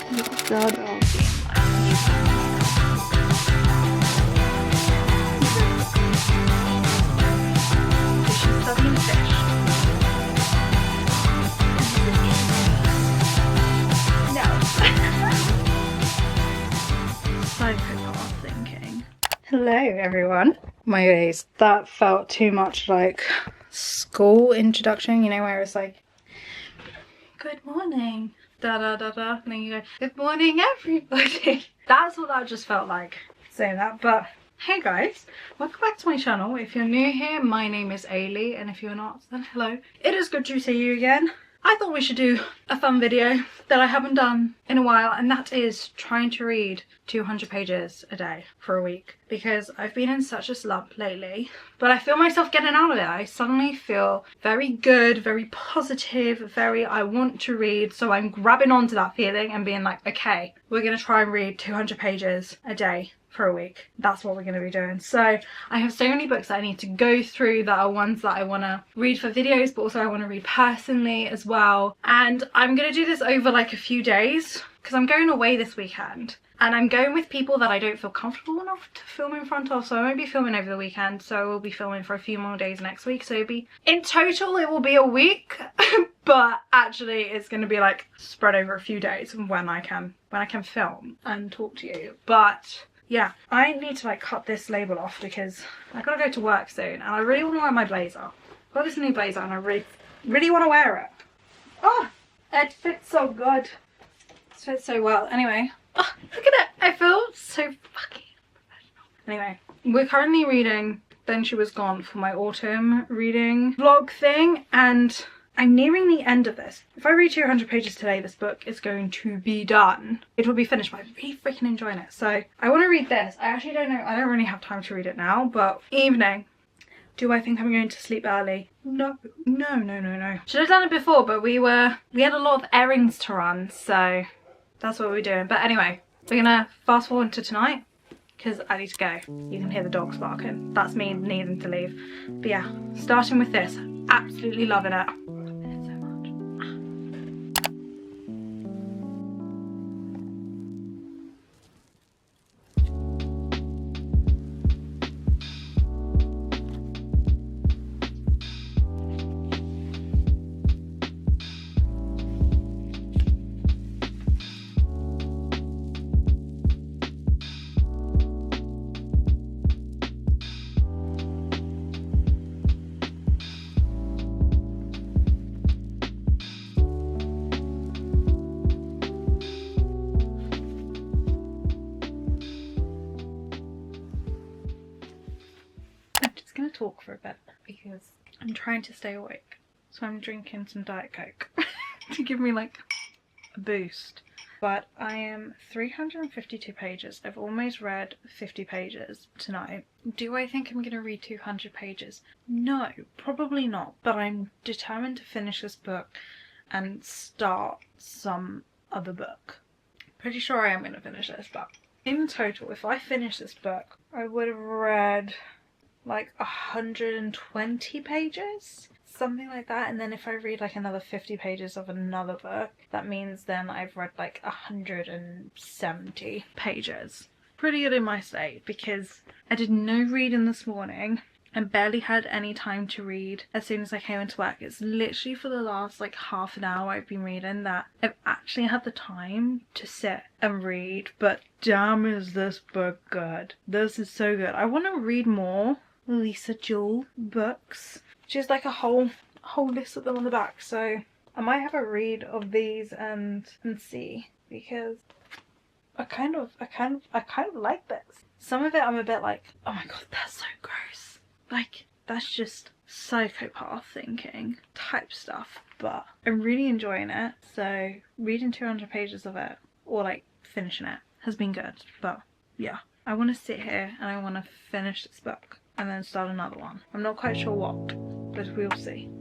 It's so dark. She's studying fish. No. Psychopath thinking. Hello everyone. My days. That felt too much like school introduction, you know, where it's like, good morning, da da da da, and then you go, good morning everybody. That's what that just felt like, saying that. But hey guys, welcome back to my channel. If you're new here, my name is Eilidh, and if you're not, then hello. It is good to see you again. I thought we should do a fun video that I haven't done in a while, and that is trying to read 200 pages a day for a week, because I've been in such a slump lately, but I feel myself getting out of it. I suddenly feel very good, very positive, very I want to read, so I'm grabbing onto that feeling and being like, okay, we're gonna try and read 200 pages a day for a week. That's what we're going to be doing. So I have so many books that I need to go through that are ones that I want to read for videos, but also I want to read personally as well. And I'm going to do this over like a few days because I'm going away this weekend, and I'm going with people that I don't feel comfortable enough to film in front of, so I won't be filming over the weekend. So I will be filming for a few more days next week, so it'll be, in total it will be a week but actually it's going to be like spread over a few days when I can film and talk to you. But yeah, I need to like cut this label off because I gotta go to work soon, and I really want to wear my blazer. I've got this new blazer and I really want to wear it. Oh, it fits so good. It fits so well. Anyway, oh, look at it. I feel so fucking professional. Anyway, we're currently reading Then She Was Gone for my autumn reading vlog thing, and I'm nearing the end of this. If I read 200 pages today, this book is going to be done. It will be finished, but I'm really freaking enjoying it. So I want to read this. I actually don't know. I don't really have time to read it now, but evening. Do I think I'm going to sleep early? No. Should have done it before, but we had a lot of errands to run, so that's what we're doing. But anyway, we're gonna fast forward to tonight because I need to go. You can hear the dogs barking. That's me needing to leave. But yeah, starting with this. Absolutely loving it. Talk for a bit because I'm trying to stay awake, so I'm drinking some Diet Coke to give me like a boost. But I am 352 pages. I've almost read 50 pages tonight. Do I think I'm gonna read 200 pages? No, probably not, but I'm determined to finish this book and start some other book. Pretty sure I am gonna finish this, but in total, if I finish this book, I would have read like 120 pages, something like that. And then if I read like another 50 pages of another book, that means then I've read like 170 pages. Pretty good in my state because I did no reading this morning and barely had any time to read as soon as I came into work. It's literally for the last like half an hour I've been reading that I've actually had the time to sit and read. But damn, is this book good. This is so good. I want to read more Lisa Jewell books. She has like a whole list of them on the back, so I might have a read of these and see, because I kind of like this. Some of it I'm a bit like, oh my god, that's so gross. Like, that's just psychopath thinking type stuff, but I'm really enjoying it. So reading 200 pages of it, or like finishing it, has been good. But yeah, I want to sit here and I want to finish this book and then start another one. I'm not quite sure what, but we'll see.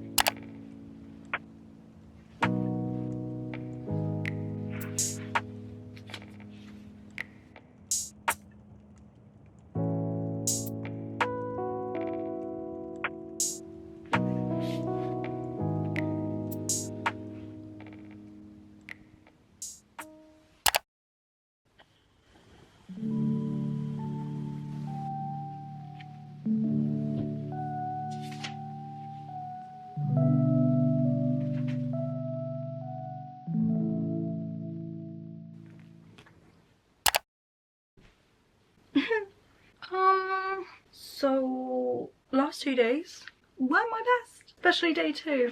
last 2 days weren't my best, especially day 2.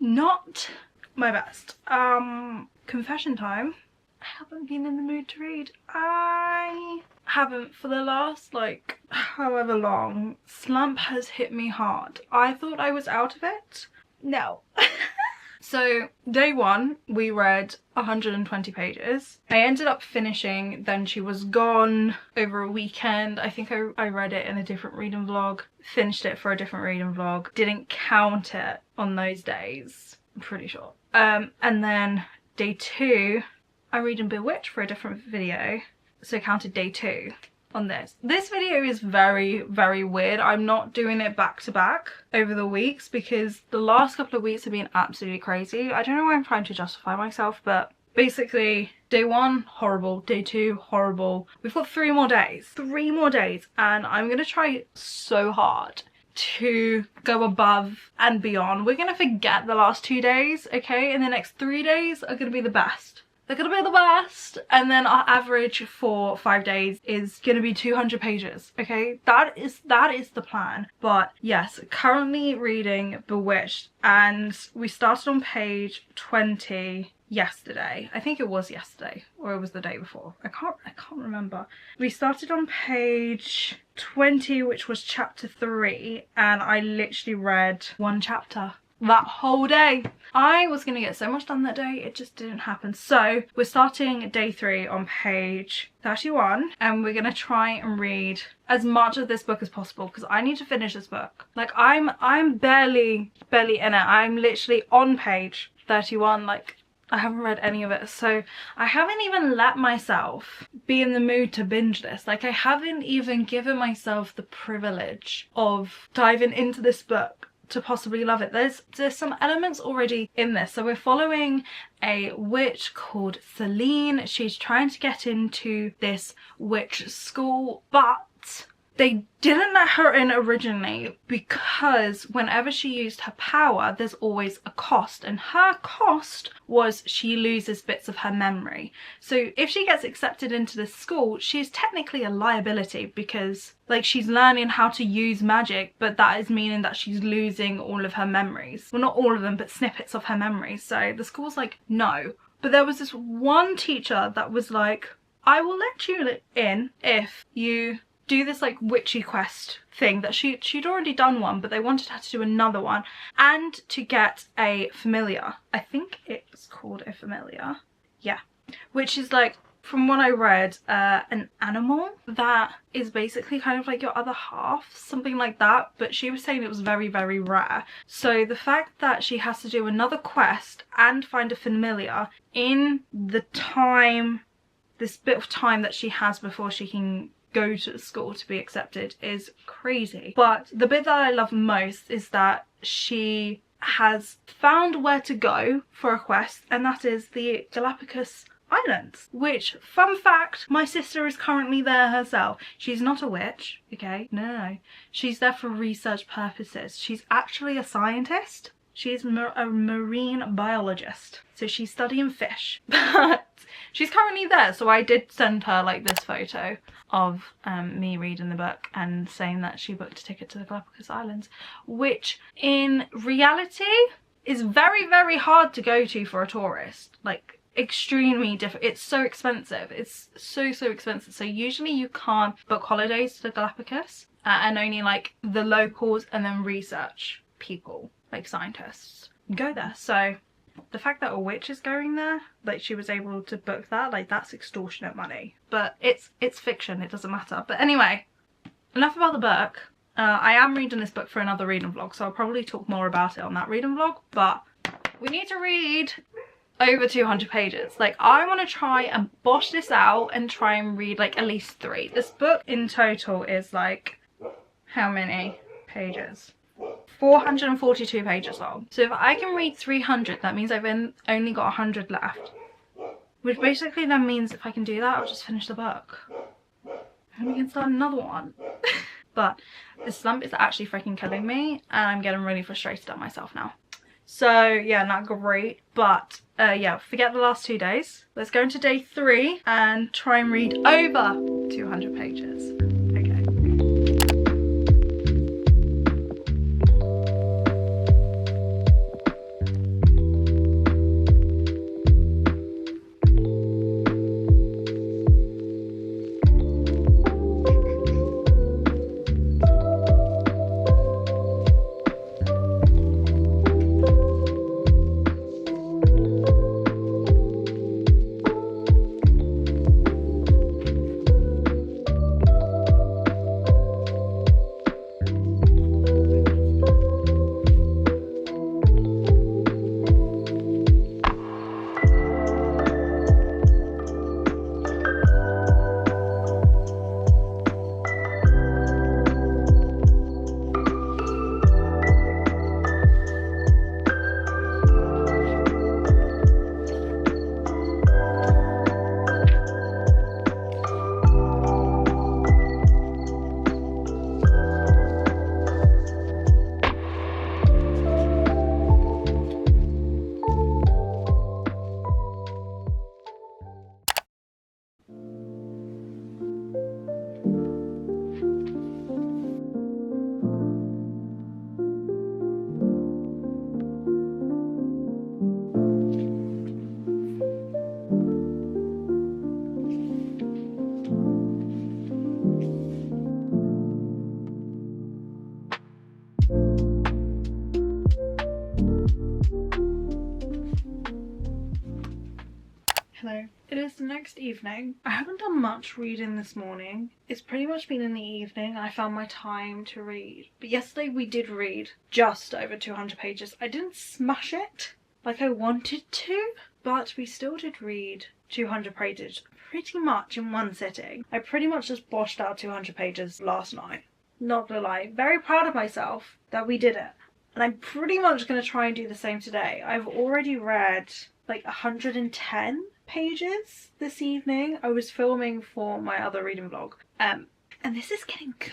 Not my best. Confession time. I haven't been in the mood to read. I haven't for the last like however long. Slump has hit me hard. I thought I was out of it. No. So day 1 we read 120 pages. I ended up finishing Then She Was Gone over a weekend. I think I read it in a different reading vlog, finished it for a different reading vlog, didn't count it on those days, I'm pretty sure. And then day 2 I'm reading Bewitched for a different video, so I counted day 2 on this. This video is very, very weird. I'm not doing it back to back over the weeks because the last couple of weeks have been absolutely crazy. I don't know why I'm trying to justify myself, but basically day 1 horrible, day 2 horrible. We've got 3 more days, and I'm gonna try so hard to go above and beyond. We're gonna forget the last 2 days, okay, and the next 3 days are gonna be the best. They're gonna be the best, and then our average for 5 days is gonna be 200 pages, okay? That is the plan. But yes, currently reading Bewitched, and we started on page 20 yesterday. I think it was yesterday, or it was the day before. I can't remember. We started on page 20, which was chapter 3, and I literally read 1 chapter that whole day. I was gonna get so much done that day, it just didn't happen. So we're starting day 3 on page 31, and we're gonna try and read as much of this book as possible because I need to finish this book. Like I'm barely in it. I'm literally on page 31. Like I haven't read any of it, so I haven't even let myself be in the mood to binge this. Like I haven't even given myself the privilege of diving into this book to possibly love it. There's some elements already in this. So we're following a witch called Celine. She's trying to get into this witch school, but they didn't let her in originally because whenever she used her power, there's always a cost, and her cost was she loses bits of her memory. So if she gets accepted into this school, she's technically a liability because like she's learning how to use magic, but that is meaning that she's losing all of her memories. Well, not all of them, but snippets of her memories. So the school's like, no. But there was this one teacher that was like, I will let you in if you do this like witchy quest thing that she'd already done one, but they wanted her to do another one and to get a familiar. I think it's called a familiar, yeah, which is like, from what I read, an animal that is basically kind of like your other half, something like that. But she was saying it was very, very rare. So the fact that she has to do another quest and find a familiar in the time, this bit of time that she has before she can go to the school to be accepted is crazy. But the bit that I love most is that she has found where to go for a quest, and that is the Galapagos Islands, which, fun fact, my sister is currently there herself. She's not a witch, okay? No. She's there for research purposes. She's actually a scientist. She's a marine biologist. So she's studying fish. But she's currently there. So I did send her like this photo of me reading the book and saying that she booked a ticket to the Galapagos Islands, which in reality is very, very hard to go to for a tourist. Like, extremely different. It's so expensive. It's so expensive. So usually you can't book holidays to the Galapagos and only like the locals and then research people, like scientists, go there. So the fact that a witch is going there, like she was able to book that, like that's extortionate money. But it's fiction, it doesn't matter. But anyway, enough about the book. I am reading this book for another reading vlog, so I'll probably talk more about it on that reading vlog. But we need to read over 200 pages. Like, I want to try and bosh this out and try and read like at least 3. This book in total is like, how many pages? 442 pages long. So if I can read 300, that means I've only got 100 left, which basically then means if I can do that, I'll just finish the book and we can start another one. But this slump is actually freaking killing me and I'm getting really frustrated at myself now. So yeah, not great. But yeah, forget the last 2 days. Let's go into day 3 and try and read over 200 pages. Okay. Hello. It is the next evening. I haven't done much reading this morning. It's pretty much been in the evening. I found my time to read. But yesterday we did read just over 200 pages. I didn't smash it like I wanted to, but we still did read 200 pages pretty much in one sitting. I pretty much just boshed out 200 pages last night. Not gonna lie. Very proud of myself that we did it. And I'm pretty much gonna try and do the same today. I've already read like 110 pages this evening. I was filming for my other reading vlog. And this is getting good.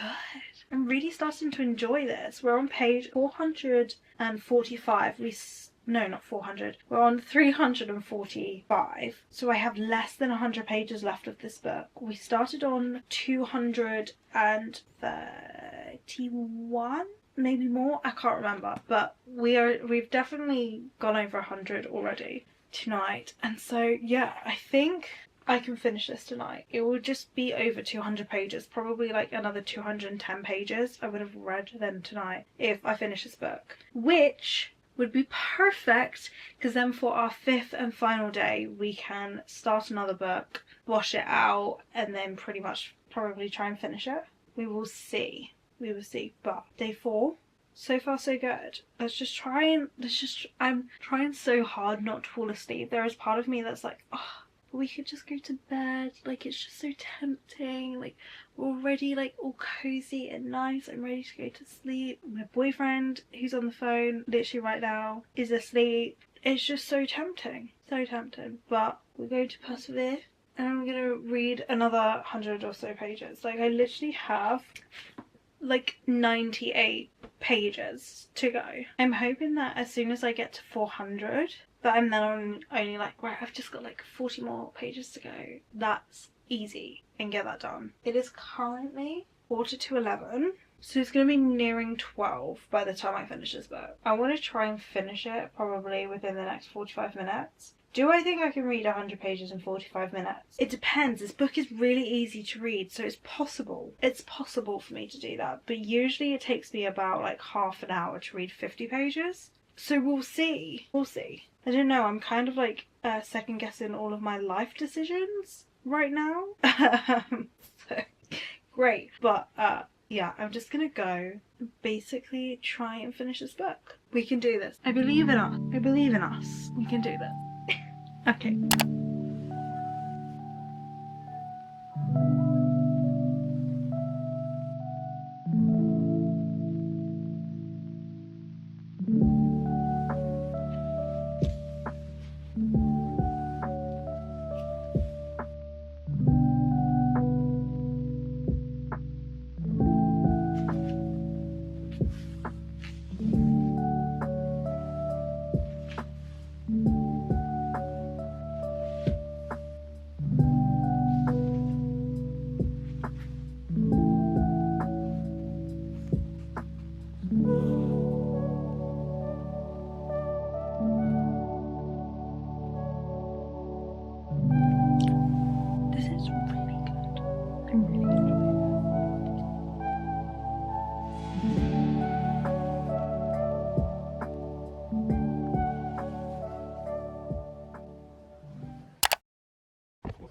I'm really starting to enjoy this. We're on page 445. No, not 400. We're on 345. So I have less than 100 pages left of this book. We started on 231, maybe more. I can't remember. But we've definitely gone over 100 already tonight. And so yeah, I think I can finish this tonight. It will just be over 200 pages, probably like another 210 pages I would have read them tonight if I finish this book, which would be perfect because then for our 5th and final day we can start another book, wash it out, and then pretty much probably try and finish it. We will see, but day 4, so far so good. I'm trying so hard not to fall asleep. There is part of me that's like, oh, we could just go to bed. Like, it's just so tempting. Like, we're already like all cozy and nice. I'm ready to go to sleep. My boyfriend, who's on the phone literally right now, is asleep. It's just so tempting. So tempting. But we're going to persevere. And I'm going to read another 100 or so pages. Like, I literally have like 98 pages to go. I'm hoping that as soon as I get to 400, that I'm then only like, right, I've just got like 40 more pages to go. That's easy and get that done. It is currently 11:45, so it's going to be nearing 12 by the time I finish this book. I want to try and finish it probably within the next 45 minutes. Do I think I can read 100 pages in 45 minutes? It depends. This book is really easy to read, so it's possible. It's possible for me to do that, but usually it takes me about like half an hour to read 50 pages. So we'll see. We'll see. I don't know. I'm kind of like second guessing all of my life decisions right now. So great. But yeah, I'm just gonna go basically try and finish this book. We can do this. I believe in us. I believe in us. We can do this. Okay.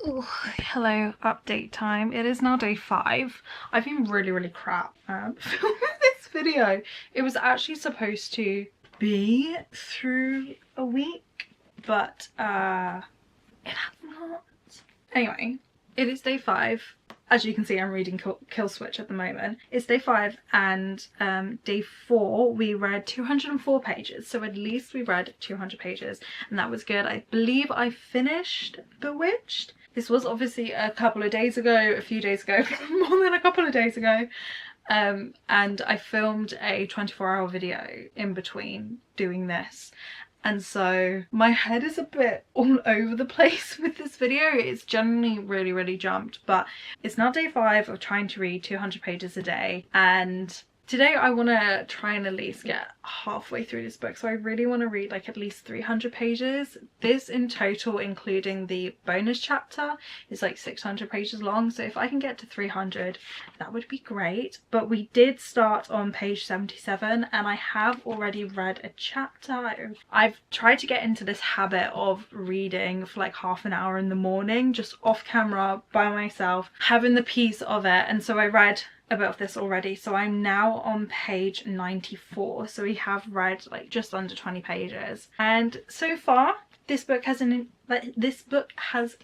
Ooh, hello, update time. It is now day 5. I've been really crap filming this video. It was actually supposed to be through a week, but it has not. Anyway, it is day 5. As you can see, I'm reading Kill Switch at the moment. It's day 5, and day 4 we read 204 pages, so at least we read 200 pages, and that was good. I believe I finished Bewitched. This was obviously a couple of days ago, a few days ago, more than a couple of days ago. And I filmed a 24-hour video in between doing this. And so my head is a bit all over the place with this video. It's generally really jumped, but it's now day 5 of trying to read 200 pages a day. And today I want to try and at least get halfway through this book, so I really want to read like at least 300 pages. This in total, including the bonus chapter, is like 600 pages long, so if I can get to 300, that would be great. But we did start on page 77 and I have already read a chapter. I've tried to get into this habit of reading for like half an hour in the morning, just off camera by myself, having the peace of it, and so I read a bit of this already, so I'm now on page 94, so we have read like just under 20 pages, and so far this book has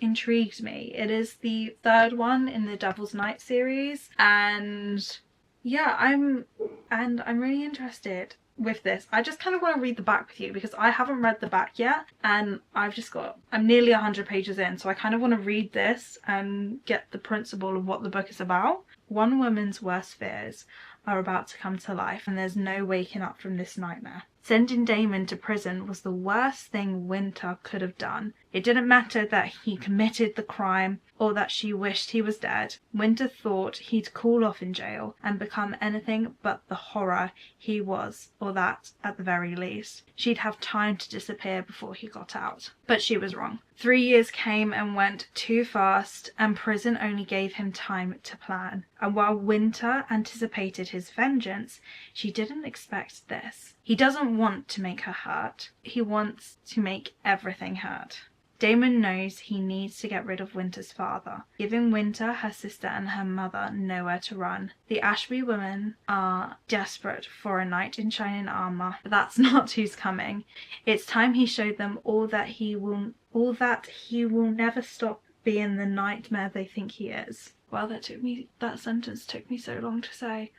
intrigued me. It is the third one in the Devil's Night series, and yeah, I'm really interested with this. I just kind of want to read the back with you because I haven't read the back yet, and I'm nearly 100 pages in, so I kind of want to read this and get the principle of what the book is about. One woman's worst fears are about to come to life, and there's no waking up from this nightmare. Sending Damon to prison was the worst thing Winter could have done. It didn't matter that he committed the crime or that she wished he was dead. Winter thought he'd cool off in jail and become anything but the horror he was, or that at the very least. She'd have time to disappear before he got out. But she was wrong. 3 years came and went too fast, and prison only gave him time to plan. And while Winter anticipated his vengeance, she didn't expect this. He doesn't want to make her hurt. He wants to make everything hurt. Damon knows he needs to get rid of Winter's father, giving Winter, her sister, and her mother nowhere to run. The Ashby women are desperate for a knight in shining armor, but that's not who's coming. It's time he showed them all that he will never stop being the nightmare they think he is. Wow, that sentence took me so long to say.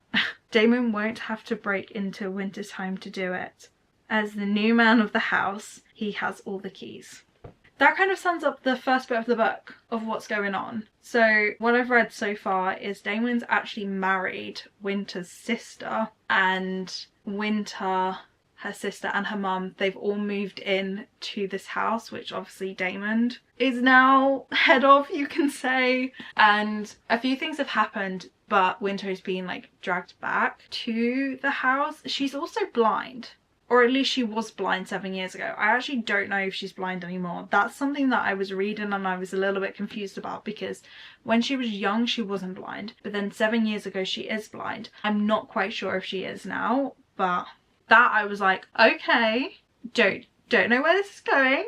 Damon won't have to break into Winter's home to do it. As the new man of the house, he has all the keys. That kind of sums up the first bit of the book of what's going on. So what I've read so far is Damon's actually married Winter's sister, and Winter, her sister, and her mum, they've all moved in to this house, which obviously Damon is now head of, you can say. And a few things have happened, but Winter is being like dragged back to the house. She's also blind. Or at least she was blind 7 years ago. I actually don't know if she's blind anymore. That's something that I was reading and I was a little bit confused about, because when she was young she wasn't blind, but then 7 years ago she is blind. I'm not quite sure if she is now, but that I was like, okay, don't know where this is going.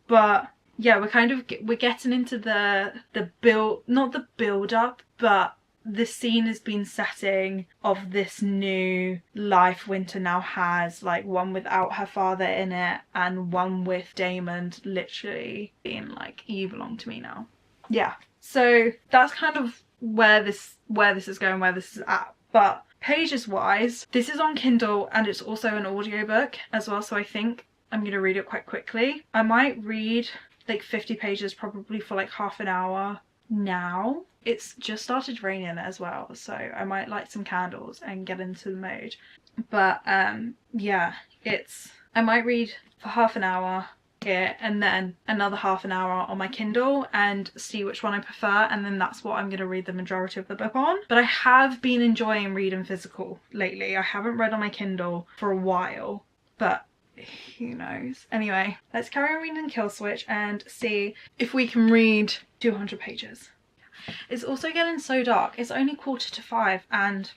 But yeah, we're getting into the build, not the build up, but the scene has been setting of this new life Winter now has, like one without her father in it and one with Damon literally being like, you belong to me now. Yeah, so that's kind of where this is going, where this is at. But pages wise, this is on Kindle and it's also an audiobook as well, so I think I'm gonna read it quite quickly. I might read like 50 pages probably for like half an hour now. It's just started raining as well, so I might light some candles and get into the mode. But yeah, I might read for half an hour here and then another half an hour on my Kindle and see which one I prefer, and then that's what I'm going to read the majority of the book on. But I have been enjoying reading physical lately. I haven't read on my Kindle for a while, but who knows. Anyway, let's carry on reading Kill Switch and see if we can read 200 pages. It's also getting so dark. It's only 4:45 and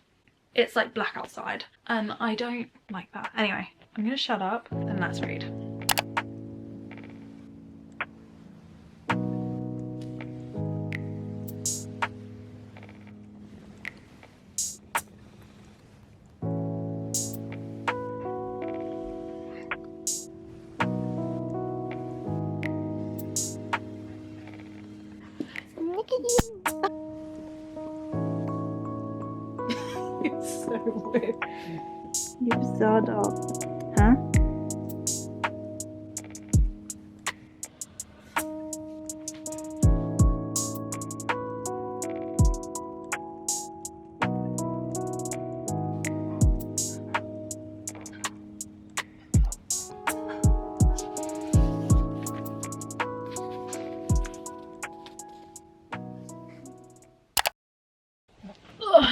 it's like black outside, and I don't like that. Anyway, I'm gonna shut up and let's read. It's so weird. You're so dull. Huh?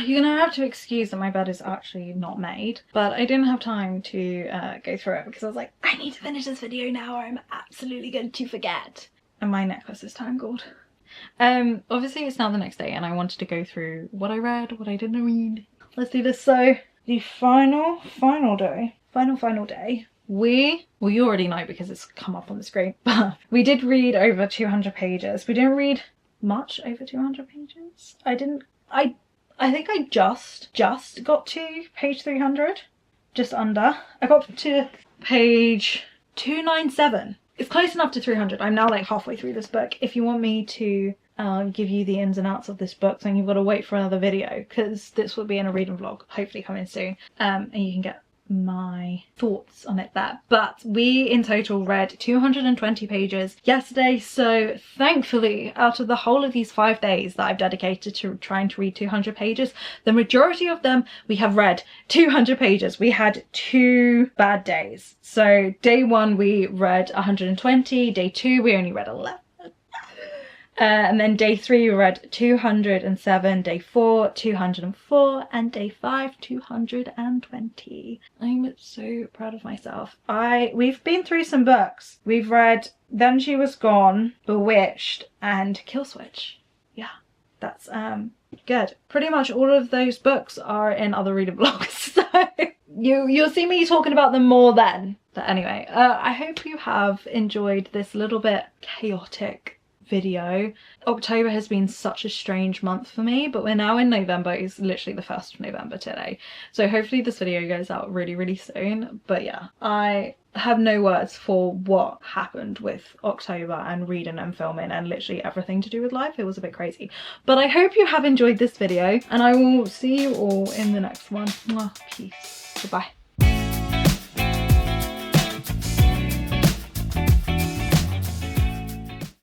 you're gonna have to excuse that my bed is actually not made, but I didn't have time to go through it because I was like, I need to finish this video now or I'm absolutely going to forget. And my necklace is tangled. Obviously it's now the next day and I wanted to go through what I read, what I didn't read. Let's do this. So the final day. Well, you already know because it's come up on the screen, but we did read over 200 pages. We didn't read much over 200 pages. I think I just got to page 300, just under. I got to page 297. It's close enough to 300. I'm now like halfway through this book. If you want me to give you the ins and outs of this book, then you've got to wait for another video because this will be in a reading vlog, hopefully coming soon, and you can get my thoughts on it there. But we in total read 220 pages yesterday, so thankfully out of the whole of these 5 days that I've dedicated to trying to read 200 pages, the majority of them we have read 200 pages. We had 2 bad days. So day 1 we read 120, day 2 we only read 11. And then day 3 we read 207, day 4 204, and day 5 220. I'm so proud of myself. We've been through some books. We've read Then She Was Gone, Bewitched, and Kill Switch. Yeah, that's good. Pretty much all of those books are in other reading vlogs, so you'll see me talking about them more then. But anyway, I hope you have enjoyed this little bit chaotic video. October has been such a strange month for me, but we're now in November. It's literally the 1st of November today, so hopefully this video goes out really soon. But yeah, I have no words for what happened with October and reading and filming and literally everything to do with life. It was a bit crazy, but I hope you have enjoyed this video and I will see you all in the next one. Peace. Goodbye.